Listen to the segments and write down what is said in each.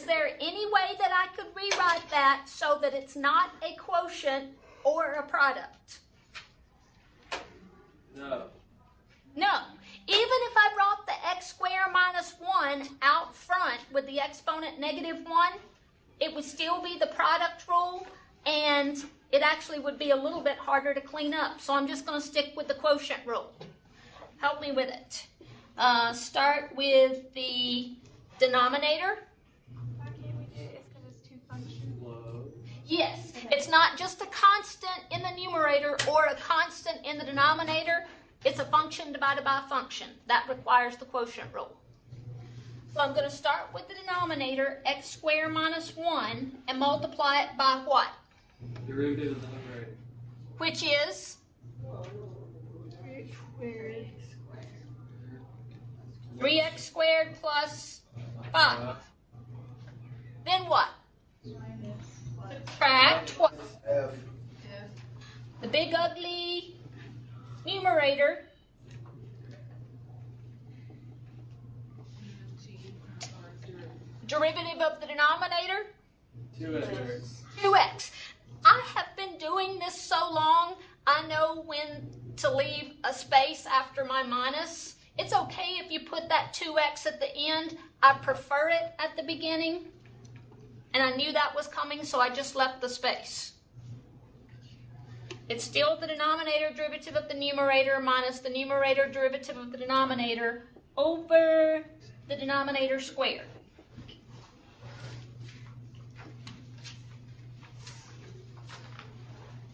Is there any way that I could rewrite that so that it's not a quotient or a product? No. No. Even if I brought the x squared minus 1 out front with the exponent -1, it would still be the product rule, and it actually would be a little bit harder to clean up. So I'm just going to stick with the quotient rule. Help me with it. Start with the denominator. Why can't we do it? It's because it's two functions. Yes, it's not just a constant in the numerator or a constant in the denominator. It's a function divided by a function. That requires the quotient rule. So I'm going to start with the denominator, x squared minus 1, and multiply it by what? Derivative of the numerator. Which is? 3x squared plus 5. Then what? Subtract what? The big ugly numerator. Derivative of the denominator? 2x. 2x. I have been doing this so long, I know when to leave a space after my minus. It's okay if you put that 2x at the end. I prefer it at the beginning. And I knew that was coming, so I just left the space. It's still the denominator derivative of the numerator minus the numerator derivative of the denominator over the denominator squared.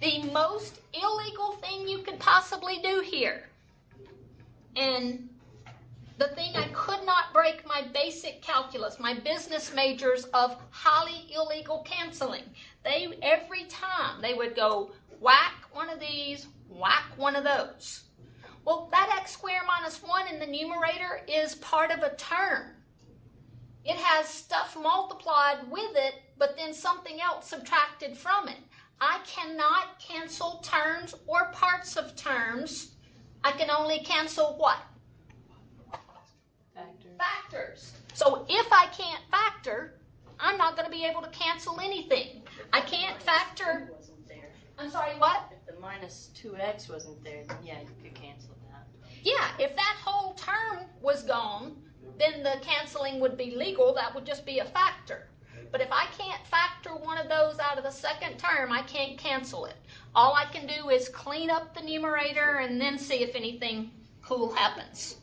The most illegal thing you could possibly do here, and the thing I could not break my basic calculus, my business majors of highly illegal canceling. Every time they would go whack one of these, whack one of those. Well, that x squared minus 1 in the numerator is part of a term. It has stuff multiplied with it, but then something else subtracted from it. I cannot cancel terms or parts of terms. I can only cancel what? Factors. So if I can't factor, I'm not going to be able to cancel anything. I can't factor. I'm sorry, what? If the minus 2x wasn't there, then yeah, you could cancel that. Yeah, if that whole term was gone, then the canceling would be legal. That would just be a factor. But if I can't factor one of those out of the second term, I can't cancel it. All I can do is clean up the numerator and then see if anything cool happens.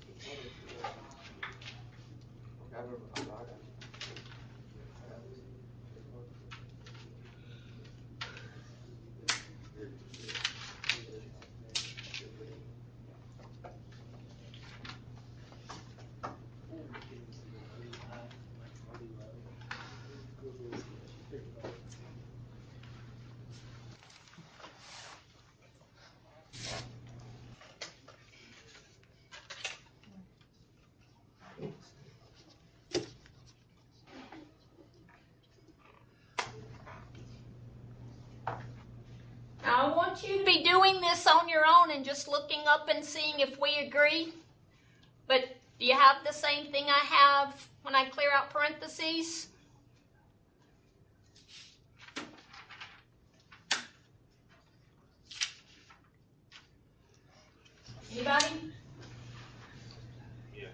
Now, I want you to be doing this on your own and just looking up and seeing if we agree. But do you have the same thing I have when I clear out parentheses? Anybody? Yeah.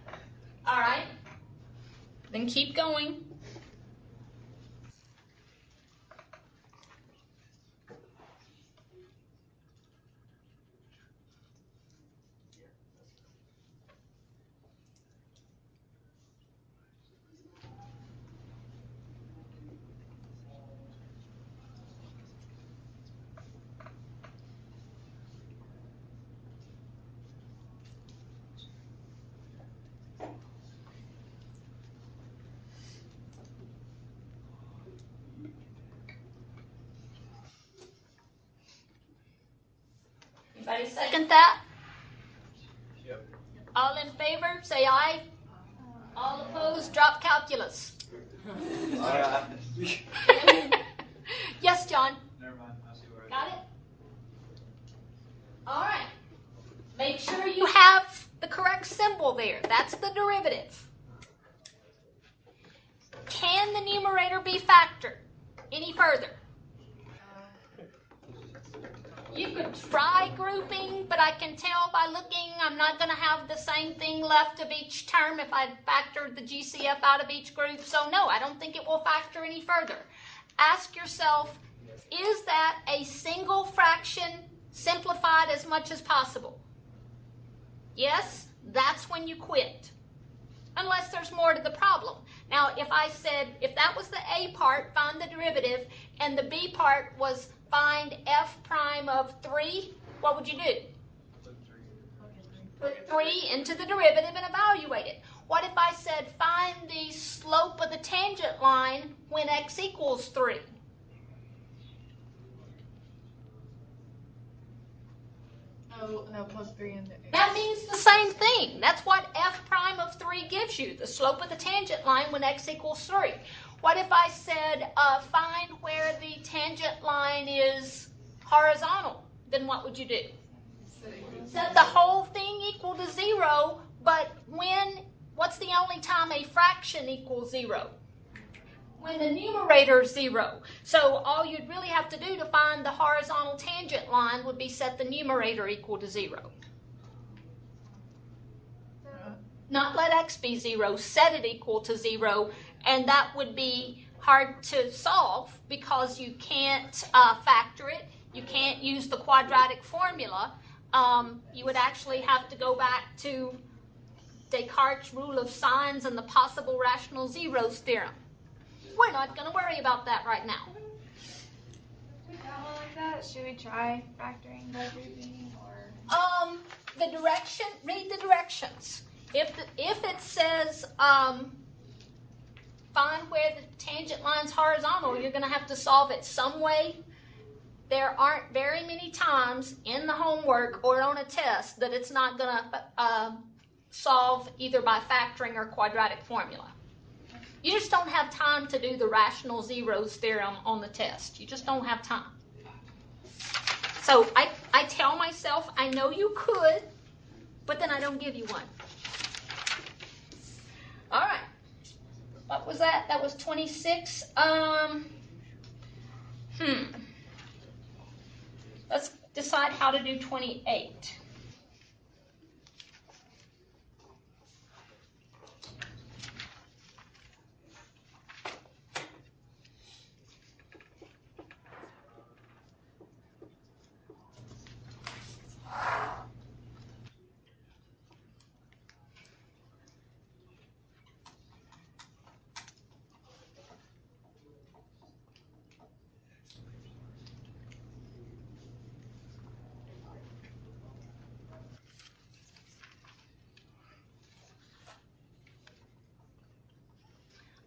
All right. Then keep going. Anybody second that? Yep. All in favor, say aye. All opposed, drop calculus. Yes, John? Never mind. I see where Got it? All right. Make sure you have the correct symbol there. That's the derivative. can the numerator be factored any further? You could try grouping, but I can tell by looking I'm not going to have the same thing left of each term if I factored the GCF out of each group. So no, I don't think it will factor any further. Ask yourself, is that a single fraction simplified as much as possible? Yes, that's when you quit. Unless there's more to the problem. Now, if I said, if that was the A part, find the derivative, and the B part was find f prime of 3, what would you do? Put 3 into the derivative and evaluate it. What if I said find the slope of the tangent line when x equals 3? Oh, no, plus 3 in there. That means the same thing. That's what f prime of 3 gives you, the slope of the tangent line when x equals 3. What if I said find where the tangent line is horizontal? Then what would you do? Set the whole thing equal to 0, but what's the only time a fraction equals 0? When the numerator is 0. So all you'd really have to do to find the horizontal tangent line would be set the numerator equal to 0. Not let x be 0, set it equal to 0, and that would be hard to solve because you can't factor it. You can't use the quadratic formula. You would actually have to go back to Descartes' rule of signs and the possible rational zeros theorem. We're not going to worry about that right now. If we got one like that, should we try factoring by grouping or? The direction, read the directions. If it says find where the tangent line's horizontal, you're going to have to solve it some way. There aren't very many times in the homework or on a test that it's not going to solve either by factoring or quadratic formula. You just don't have time to do the rational zeros theorem on the test. You just don't have time. So I tell myself I know you could, but then I don't give you one. All right. What was that? That was 26. Let's decide how to do 28.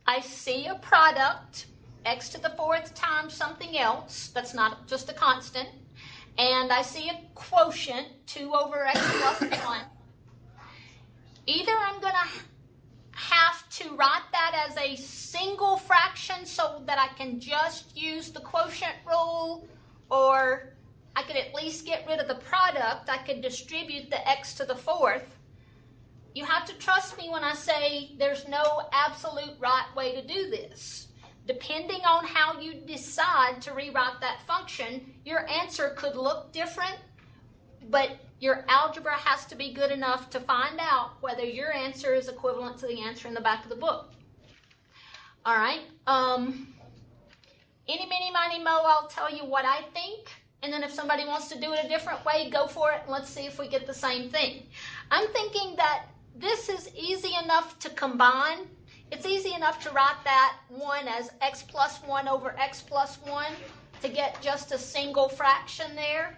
I see a product, x to the 4th times something else, that's not just a constant, and I see a quotient, 2 over x plus 1. Either I'm going to have to write that as a single fraction so that I can just use the quotient rule, or I could at least get rid of the product. I could distribute the x to the 4th. You have to trust me when I say there's no absolute right way to do this. Depending on how you decide to rewrite that function, your answer could look different, but your algebra has to be good enough to find out whether your answer is equivalent to the answer in the back of the book. All right. Any, mini, miny, mo, I'll tell you what I think, and then if somebody wants to do it a different way, go for it, and let's see if we get the same thing. I'm thinking that this is easy enough to combine. It's easy enough to write that 1 as x plus 1 over x plus 1 to get just a single fraction there.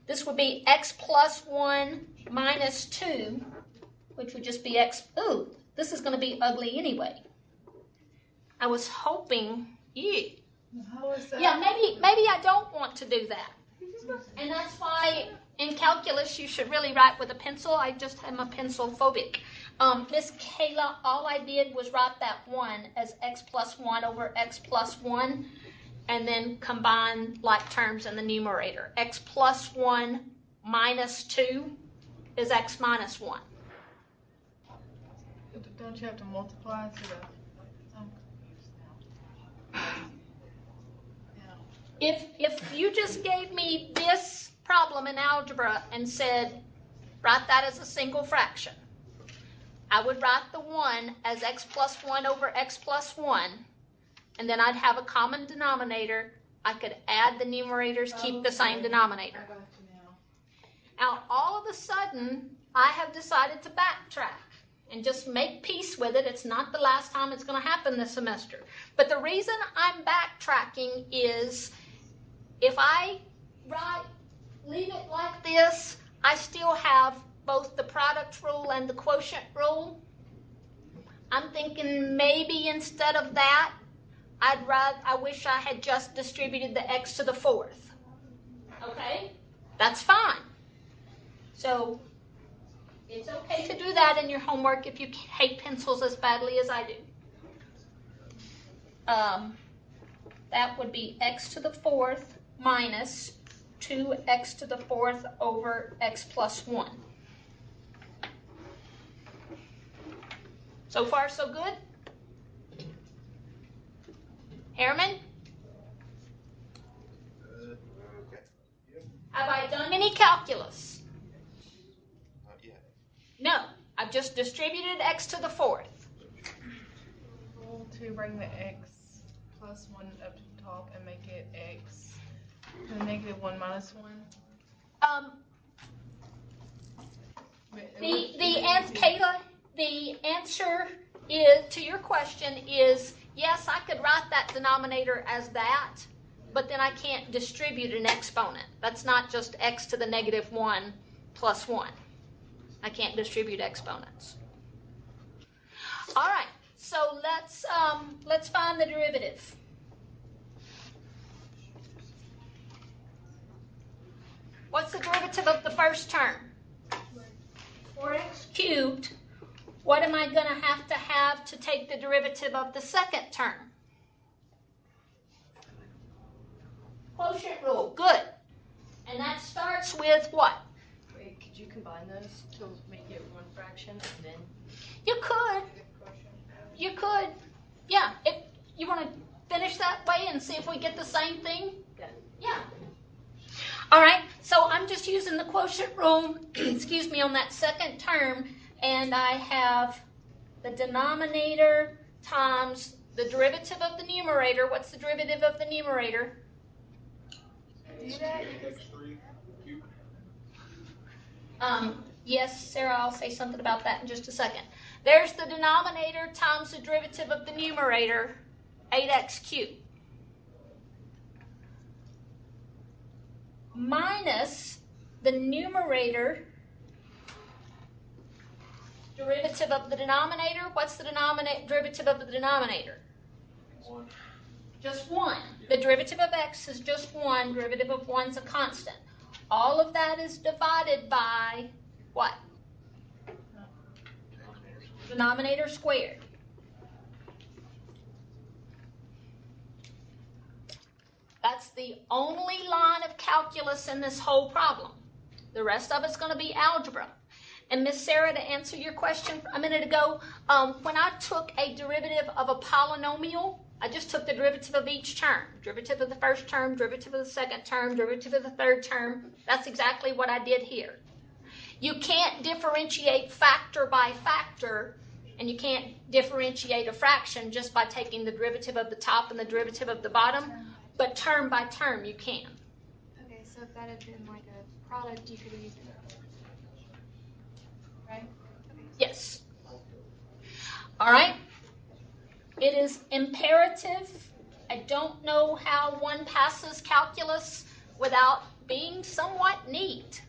This would be x plus 1 minus 2, which would just be x. Ooh, this is going to be ugly anyway. I was hoping, How is that? yeah, maybe I don't want to do that. And that's why in calculus you should really write with a pencil. I just am a pencil phobic. Miss Kayla, all I did was write that 1 as x plus 1 over x plus 1, and then combine like terms in the numerator. X plus 1 minus 2 is x minus 1. Don't you have to multiply to the? I'm confused now. Yeah. If you just gave me this problem in algebra and said, write that as a single fraction, I would write the 1 as x plus 1 over x plus 1, and then I'd have a common denominator. I could add the numerators, keep the same denominator. I got you now. Now, all of a sudden, I have decided to backtrack and just make peace with it. It's not the last time it's going to happen this semester. But the reason I'm backtracking is if I leave it like this, I still have both the product rule and the quotient rule. I'm thinking maybe instead of that, I wish I had just distributed the x to the 4th. Okay? That's fine. So it's okay to do that in your homework if you hate pencils as badly as I do. That would be x to the 4th minus 2x to the 4th over x plus 1. So far, so good? Harriman? Okay. Yep. Have I done any calculus? Not yet. No. I've just distributed x to the 4th. Rule to bring the x plus 1 up to the top and make it x to the negative 1 minus 1. Kayla, the answer is to your question is yes, I could write that denominator as that, but then I can't distribute an exponent. That's not just x to the negative 1 plus 1. I can't distribute exponents. All right, so let's find the derivative. What's the derivative of the first term? 4x cubed. What am I going to have to take the derivative of the second term? Quotient rule. Good. And that starts with what? Wait, could you combine those to make it one fraction and then? You could. You could. Yeah. If you want to finish that way and see if we get the same thing? Yeah. All right. So I'm just using the quotient rule, excuse me, on that second term, and I have the denominator times the derivative of the numerator. What's the derivative of the numerator? Yes, Sarah, I'll say something about that in just a second. There's the denominator times the derivative of the numerator, 8x cubed. Minus the numerator derivative of the denominator. What's the derivative of the denominator? 1. Just 1. The derivative of x is just 1. Derivative of 1 is a constant. All of that is divided by what? Denominator squared. That's the only line of calculus in this whole problem. The rest of it's going to be algebra. And Miss Sarah, to answer your question a minute ago, when I took a derivative of a polynomial, I just took the derivative of each term. Derivative of the first term, derivative of the second term, derivative of the third term. That's exactly what I did here. You can't differentiate factor by factor, and you can't differentiate a fraction just by taking the derivative of the top and the derivative of the bottom, but term by term you can. Okay, so if that had been like a product, you could have used it. Right? Yes. All right. It is imperative. I don't know how one passes calculus without being somewhat neat.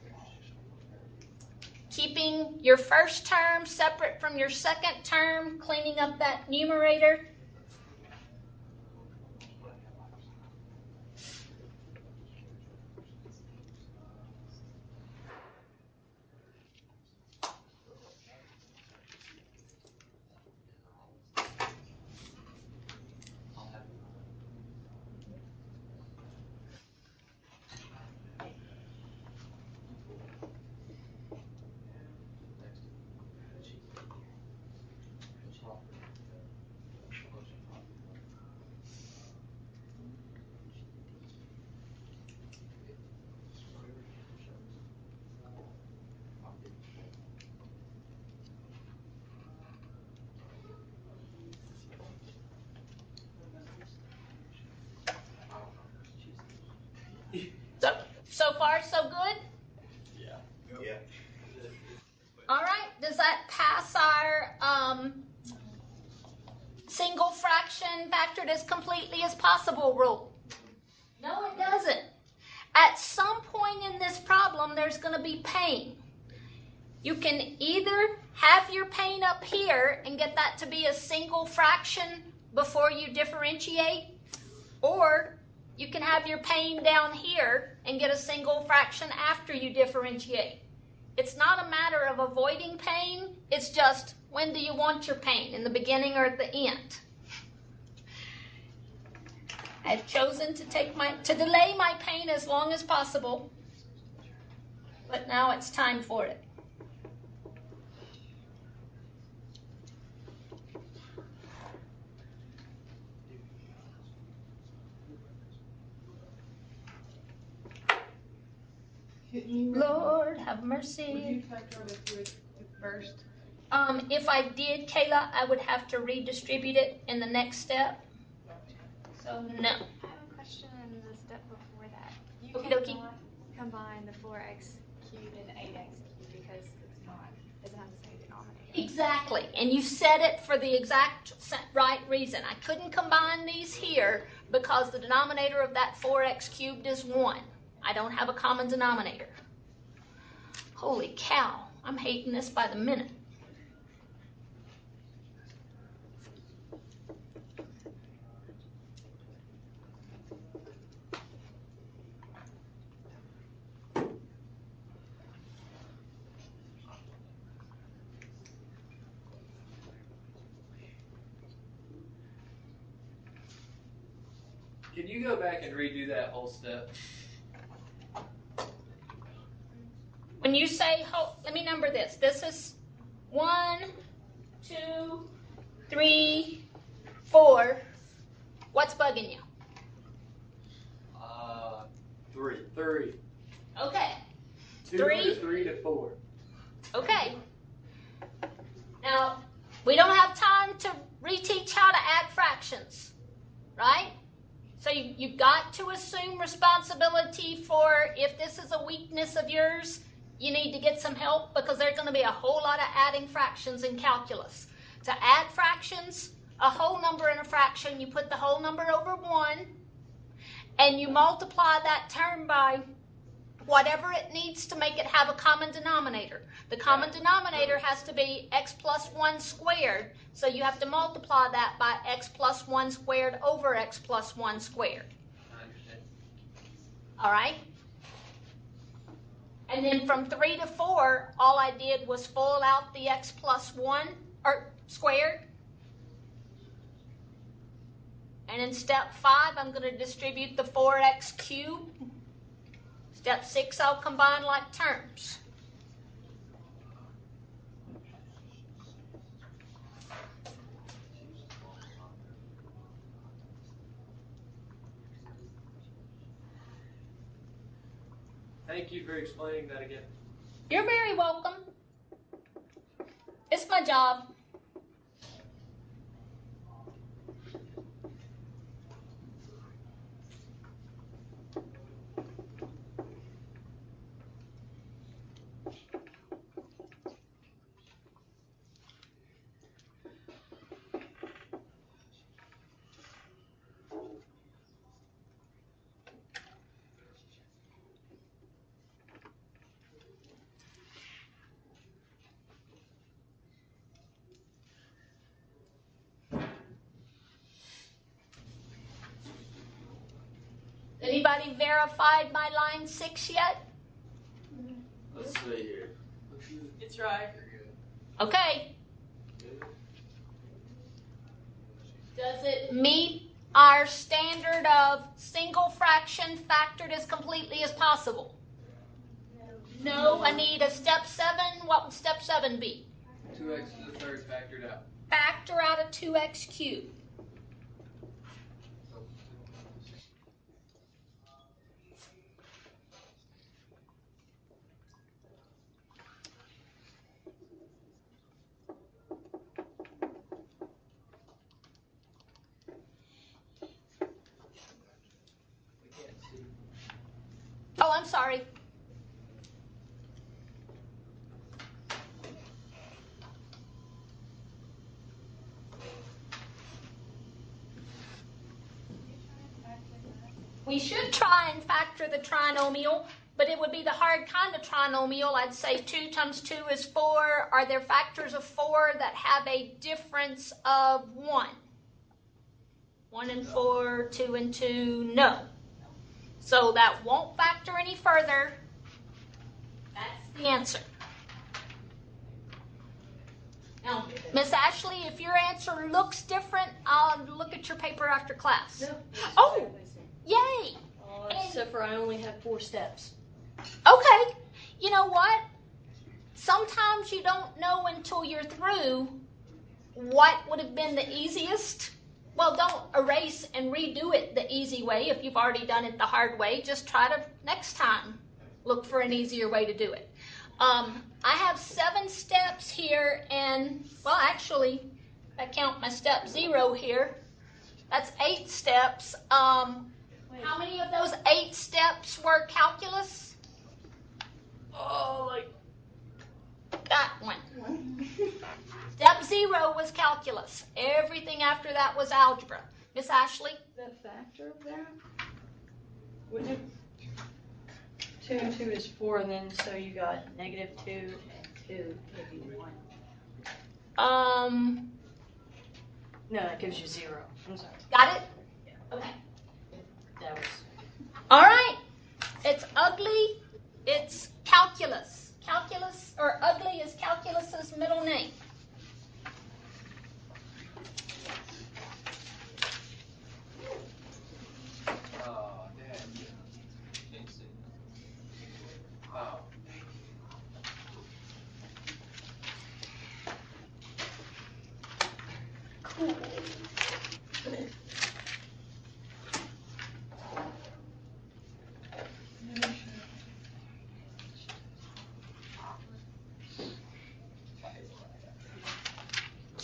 Keeping your first term separate from your second term, cleaning up that numerator. far, so good? Yeah. All right, does that pass our single fraction factored as completely as possible rule? No, it doesn't. At some point in this problem, there's going to be pain. You can either have your pain up here and get that to be a single fraction before you differentiate, or you can have your pain down here and get a single fraction after you differentiate. It's not a matter of avoiding pain, it's just when do you want your pain, in the beginning or at the end? I've chosen to delay my pain as long as possible, but now it's time for it. Lord, have mercy. Would you factor out the 2x first? If I did, Kayla, I would have to redistribute it in the next step. So, no. I have a question in the step before that. You Okie dokie. cannot combine the 4x cubed and 8x cubed because it doesn't have the same denominator. Exactly. And you said it for the exact right reason. I couldn't combine these here because the denominator of that 4x cubed is 1. I don't have a common denominator. Holy cow. I'm hating this by the minute. Can you go back and redo that whole step? When you say, let me number this. This is 1, 2, 3, 4. What's bugging you? 3. Okay. 2 3. to 3 to 4. Okay. Now, we don't have time to reteach how to add fractions, right? So you've got to assume responsibility for if this is a weakness of yours, you need to get some help because there's going to be a whole lot of adding fractions in calculus. To add fractions, a whole number and a fraction, you put the whole number over 1 and you multiply that term by whatever it needs to make it have a common denominator. The common denominator has to be x plus 1 squared, so you have to multiply that by x plus 1 squared over x plus 1 squared. I understand. All right? And then from 3 to 4, all I did was FOIL out the x plus 1 or squared. And in step 5, I'm going to distribute the 4x cubed. Step 6, I'll combine like terms. Thank you for explaining that again. You're very welcome. It's my job. Anybody verified my line 6 yet? Let's see here. It's right. Okay. Does it meet our standard of single fraction factored as completely as possible? No, I need a step 7. What would step 7 be? 2x to the third factored out. Factor out a 2x cubed. Oh, I'm sorry. We should try and factor the trinomial, but it would be the hard kind of trinomial. I'd say 2 times 2 is 4. Are there factors of 4 that have a difference of 1? 1 and 4, 2 and 2, no. So that won't factor any further. That's the answer. Now, Miss Ashley, if your answer looks different, I'll look at your paper after class. No. Oh, yay! Except for I only have 4 steps. Okay, you know what? Sometimes you don't know until you're through what would have been the easiest. Well, don't erase and redo it the easy way if you've already done it the hard way. Just try to, next time, look for an easier way to do it. I have 7 steps here, and, well, actually, if I count my step 0 here, that's 8 steps. How many of those 8 steps were calculus? Oh, like That one. Step 0 was calculus. Everything after that was algebra. Miss Ashley? that factor of that? Would it? 2 and 2 is 4, and then so you got -2 and 2 would be 1. No, that gives you 0. I'm sorry. Got it? Okay. That was. All right. It's ugly. It's calculus. Calculus, or ugly is calculus's middle name. Oh, Dad. Can't see. Oh. Cool.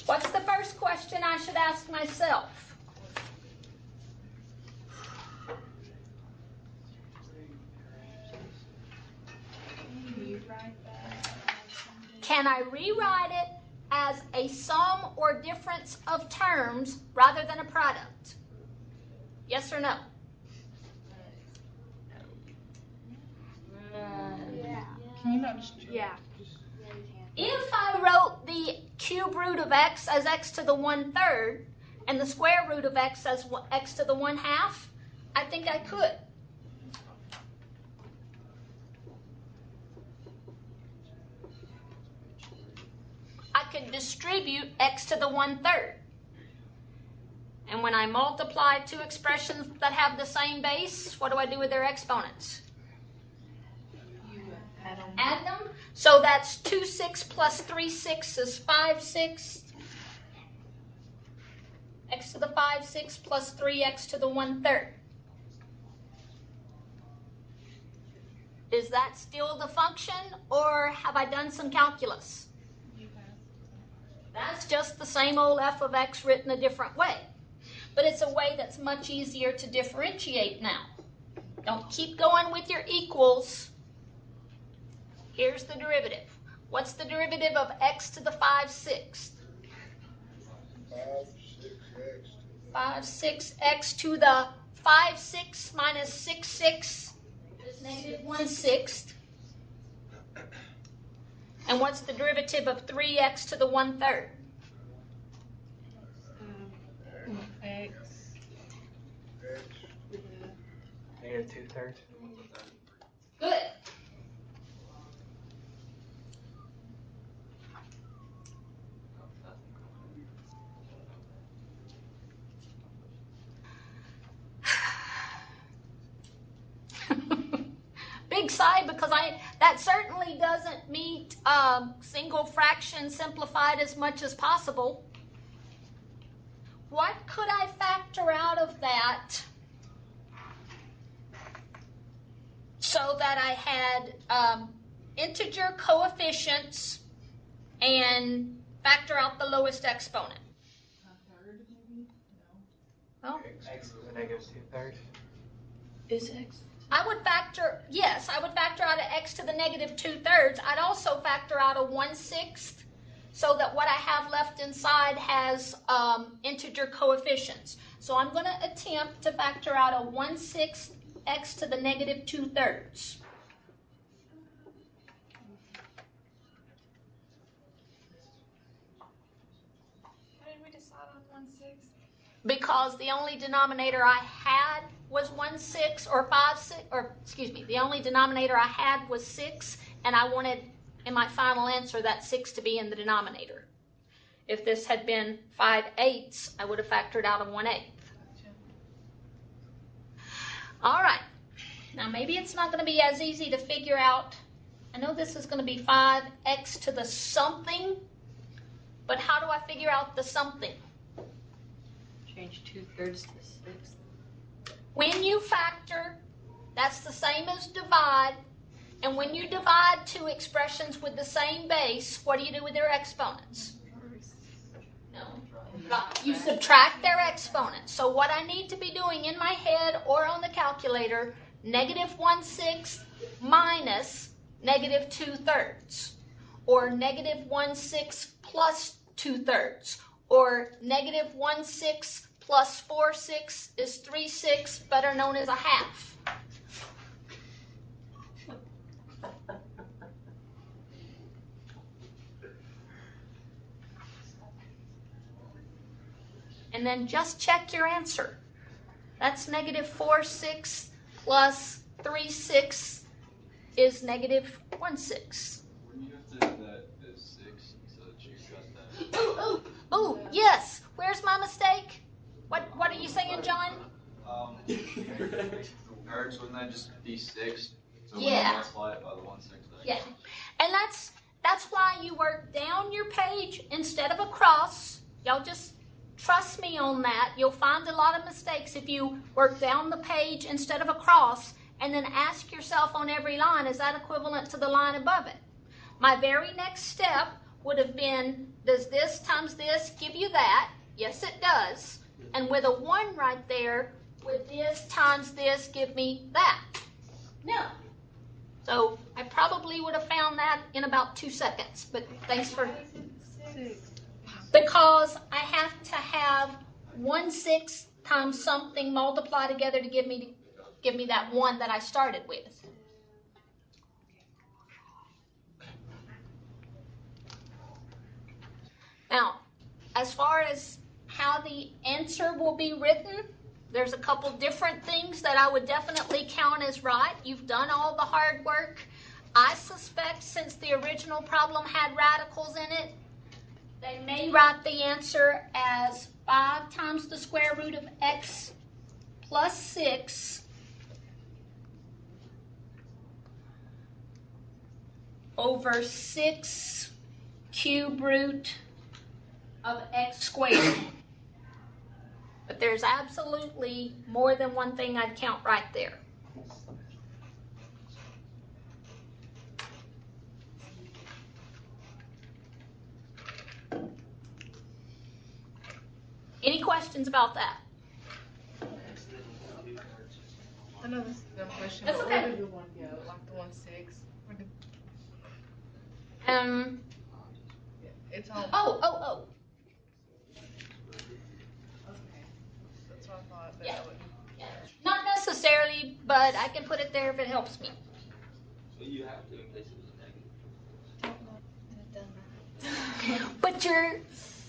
What's the first question I should ask myself? Can I rewrite it as a sum or difference of terms rather than a product? Yes or no? Yeah. Can you not just? Yeah. If I wrote the cube root of x as x to the 1/3 and the square root of x as x to the 1/2, I think I could. I could distribute x to the 1/3. And when I multiply 2 expressions that have the same base, what do I do with their exponents? Add them. So that's 2/6 plus 3/6 is 5/6. X to the 5/6 plus 3x to the 1/3. Is that still the function, or have I done some calculus? That's just the same old f of x written a different way. But it's a way that's much easier to differentiate now. Don't keep going with your equals. Here's the derivative. What's the derivative of x to the 5/6? 5/6x to the 5/6 minus 6/6 is -1/6. And what's the derivative of 3x to the 1/3? X. -2/3. Good. Big sigh, because that certainly doesn't meet single fraction simplified as much as possible. What could I factor out of that so that I had integer coefficients and factor out the lowest exponent? A third, maybe? No. Well, X is -2/3. Is x? I would factor out an x to the -2/3. I'd also factor out a 1/6 so that what I have left inside has integer coefficients. So I'm going to attempt to factor out a 1/6 x to the negative 2/3. How did we decide on 1/6? Because the only denominator I had was 1/6 or 5/6, or excuse me, the only denominator I had was 6, and I wanted in my final answer that 6 to be in the denominator. If this had been 5/8, I would have factored out a 1/8. All right, now maybe it's not going to be as easy to figure out. I know this is going to be 5x to the something, but how do I figure out the something? Change 2/3 to 6. When you factor, that's the same as divide. And when you divide two expressions with the same base, what do you do with their exponents? No. You subtract their exponents. So what I need to be doing in my head or on the calculator, negative 1/6 minus negative 2/3. Or negative 1/6 plus 2/3. Or negative 1/6 plus 4/6 is 3/6, better known as a half. And then just check your answer. That's negative 4/6 plus 3/6 is negative 1/6. You have to have that as 6 so that you got that. Ooh, yes. Where's my mistake? What are you saying, John? Eric's, wouldn't that just be 6? So Yeah. when you multiply it by the 1/6. Yeah. And that's why you work down your page instead of across. Y'all just trust me on that. You'll find a lot of mistakes if you work down the page instead of across, and then ask yourself on every line, is that equivalent to the line above it? My very next step would have been, does this times this give you that? Yes, it does. And with a 1 right there, would this times this give me that? No. So I probably would have found that in about 2 seconds, but thanks for... 6. Because I have to have 1/6 times something multiplied together to give me that 1 that I started with. Now, as far as how the answer will be written, there's a couple different things that I would definitely count as right. You've done all the hard work. I suspect since the original problem had radicals in it, they may write the answer as 5 times the square root of x plus 6 over 6 cube root of x squared. But there's absolutely more than one thing I'd count right there. Any questions about that? I know this is a dumb question, That's but okay. where did the 1 go? Like the 1/6? Where did, it's on. Oh. Okay. That's what I thought, but Yeah. I wouldn't. Not necessarily, but I can put it there if it helps me. So you have to in case it was a negative. But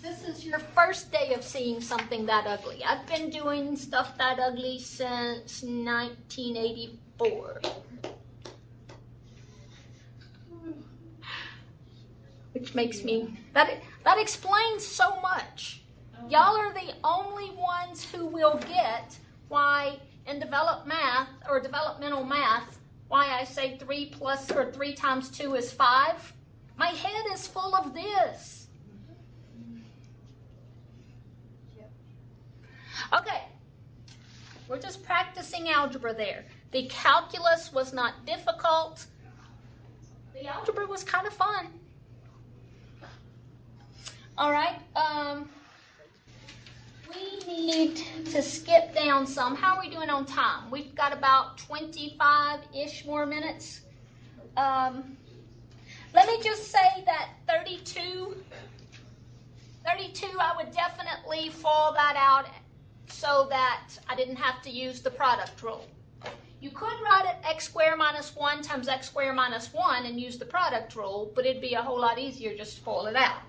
this is your first day of seeing something that ugly. I've been doing stuff that ugly since 1984. Which makes me, that explains so much. Y'all are the only ones who will get why in developmental math, why I say 3 times 2 is 5. My head is full of this. Okay, we're just practicing algebra there. The calculus was not difficult. The algebra was kind of fun. All right, we need to skip down some. How are we doing on time? We've got about 25-ish more minutes. Let me just say that 32, I would definitely fall that out so that I didn't have to use the product rule. You could write it x squared minus 1 times x squared minus 1 and use the product rule, but it'd be a whole lot easier just to pull it out.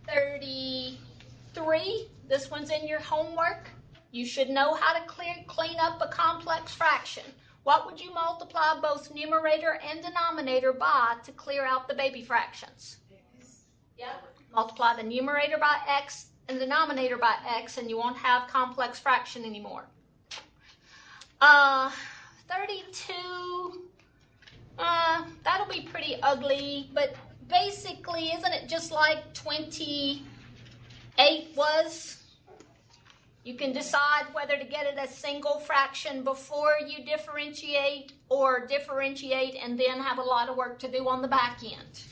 33, this one's in your homework. You should know how to clean up a complex fraction. What would you multiply both numerator and denominator by to clear out the baby fractions? Yep. Multiply the numerator by x and the denominator by x, and you won't have complex fraction anymore. 32, that'll be pretty ugly, but basically, isn't it just like 28 was? You can decide whether to get it as single fraction before you differentiate or differentiate and then have a lot of work to do on the back end.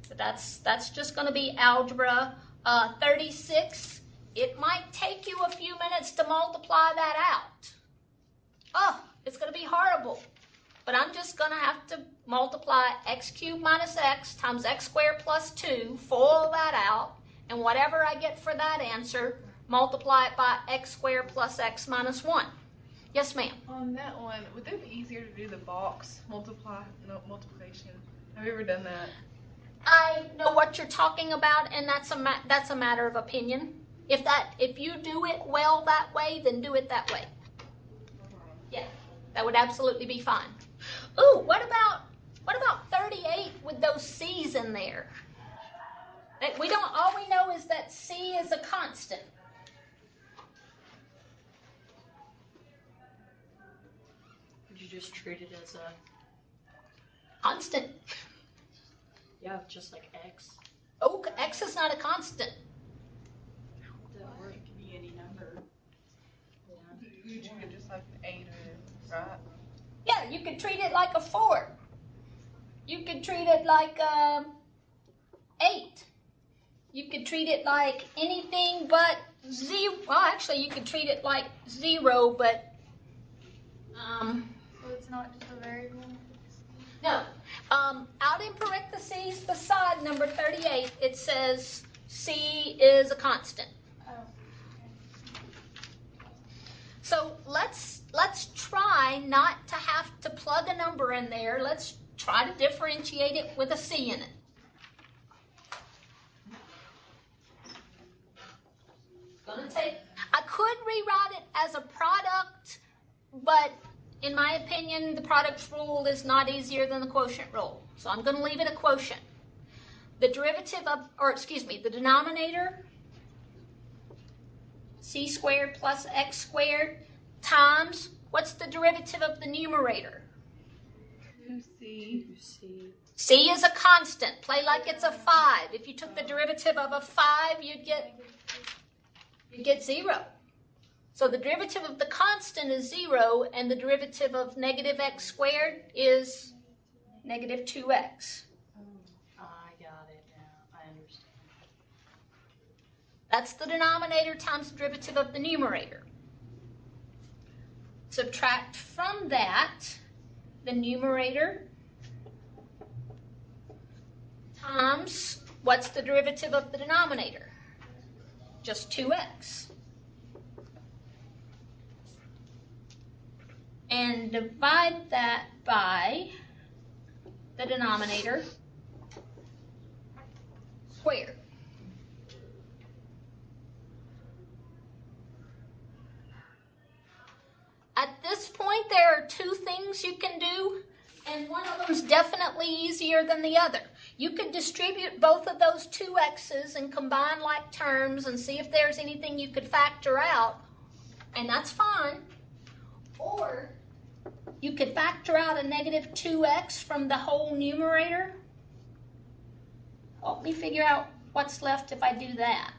But that's just going to be algebra. 36, it might take you a few minutes to multiply that out. Oh, it's going to be horrible. But I'm just going to have to multiply x cubed minus x times x squared plus 2, FOIL that out, and whatever I get for that answer, multiply it by x squared plus x minus 1. Yes, ma'am? On that one, would it be easier to do the box multiplication? Have you ever done that? I know what you're talking about, and that's a matter of opinion. If you do it well that way, then do it that way. Yeah, that would absolutely be fine. Ooh, what about 38 with those C's in there? All we know is that C is a constant. Would you just treat it as a Constant. yeah, just like x? Oh, x is not a constant. That word can be any number. Yeah. You treat it just like the 8 right? Yeah, you could treat it like a 4. You could treat it like 8. You could treat it like anything but 0. Well, actually, you could treat it like 0, but So it's not just a variable? no. Out in parentheses beside number 38, it says C is a constant. Oh. So let's try not to have to plug a number in there. Let's try to differentiate it with a C in it. I could rewrite it as a product, but in my opinion, the product rule is not easier than the quotient rule. So I'm going to leave it a quotient. The the denominator, c squared plus x squared, times, what's the derivative of the numerator? 2C. C is a constant. Play like it's a 5. If you took the derivative of a 5, you'd get 0. So the derivative of the constant is 0, and the derivative of negative x squared is negative 2x. I got it now. I understand. That's the denominator times the derivative of the numerator. Subtract from that the numerator times, what's the derivative of the denominator? Just 2x. And divide that by the denominator squared. At this point, there are two things you can do, and one of them is definitely easier than the other. You could distribute both of those two x's and combine like terms and see if there's anything you could factor out, and that's fine. Or you could factor out a negative 2x from the whole numerator. Help me figure out what's left if I do that.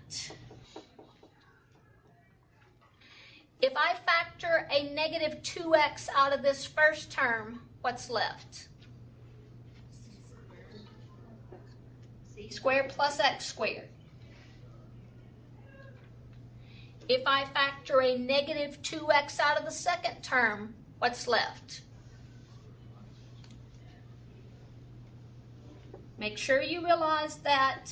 If I factor a negative 2x out of this first term, what's left? C squared plus x squared. If I factor a negative 2x out of the second term, what's left? Make sure you realize that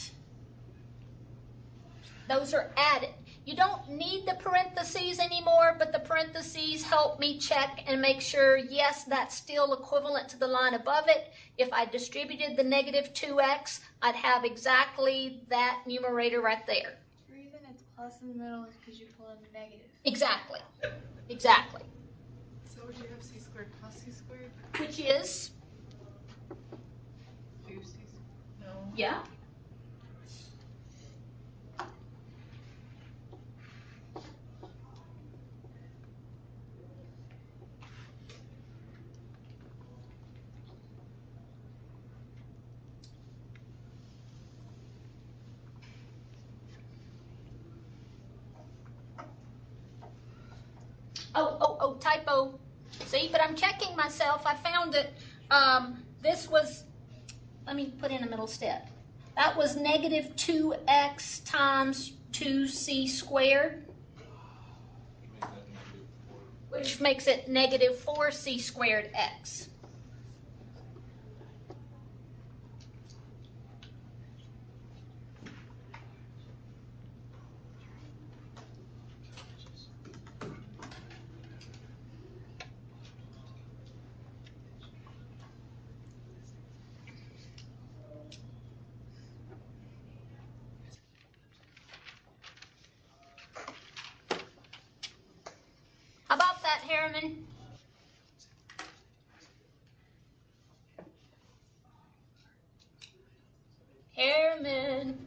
those are added. You don't need the parentheses anymore, but the parentheses help me check and make sure, yes, that's still equivalent to the line above it. If I distributed the negative 2x, I'd have exactly that numerator right there. The reason it's plus in the middle is because you pull in the negative. Exactly. Exactly. So would you have c squared plus c squared? Which is, 2c? No. yeah. Oh, typo. See, but I'm checking myself. I found it. This was, let me put in a middle step. That was negative 2x times 2c squared, Make that -4. which makes it negative 4c squared x. How about that, Harriman? Harriman.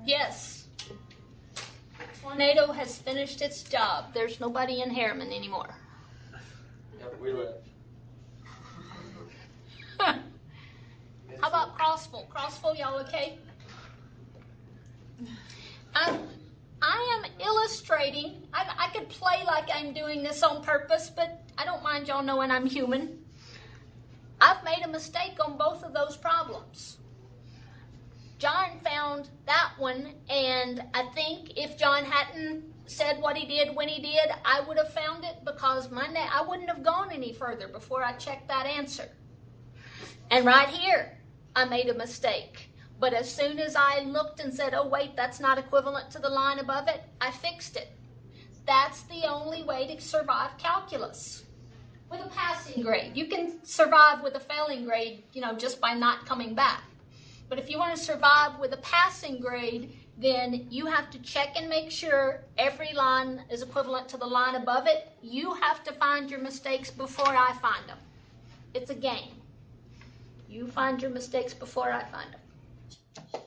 Yes. Tornado has finished its job. There's nobody in Harriman anymore. Yep, we left. How about Crossville? Crossville, y'all okay? I am illustrating. I could play like I'm doing this on purpose, but I don't mind y'all knowing I'm human. I've made a mistake on both of those problems. John found that one, and I think if John hadn't said what he did when he did, I would have found it because I wouldn't have gone any further before I checked that answer. And right here, I made a mistake. But as soon as I looked and said, oh wait, that's not equivalent to the line above it, I fixed it. That's the only way to survive calculus. With a passing grade. You can survive with a failing grade, just by not coming back. But if you want to survive with a passing grade, then you have to check and make sure every line is equivalent to the line above it. You have to find your mistakes before I find them. It's a game. You find your mistakes before I find them.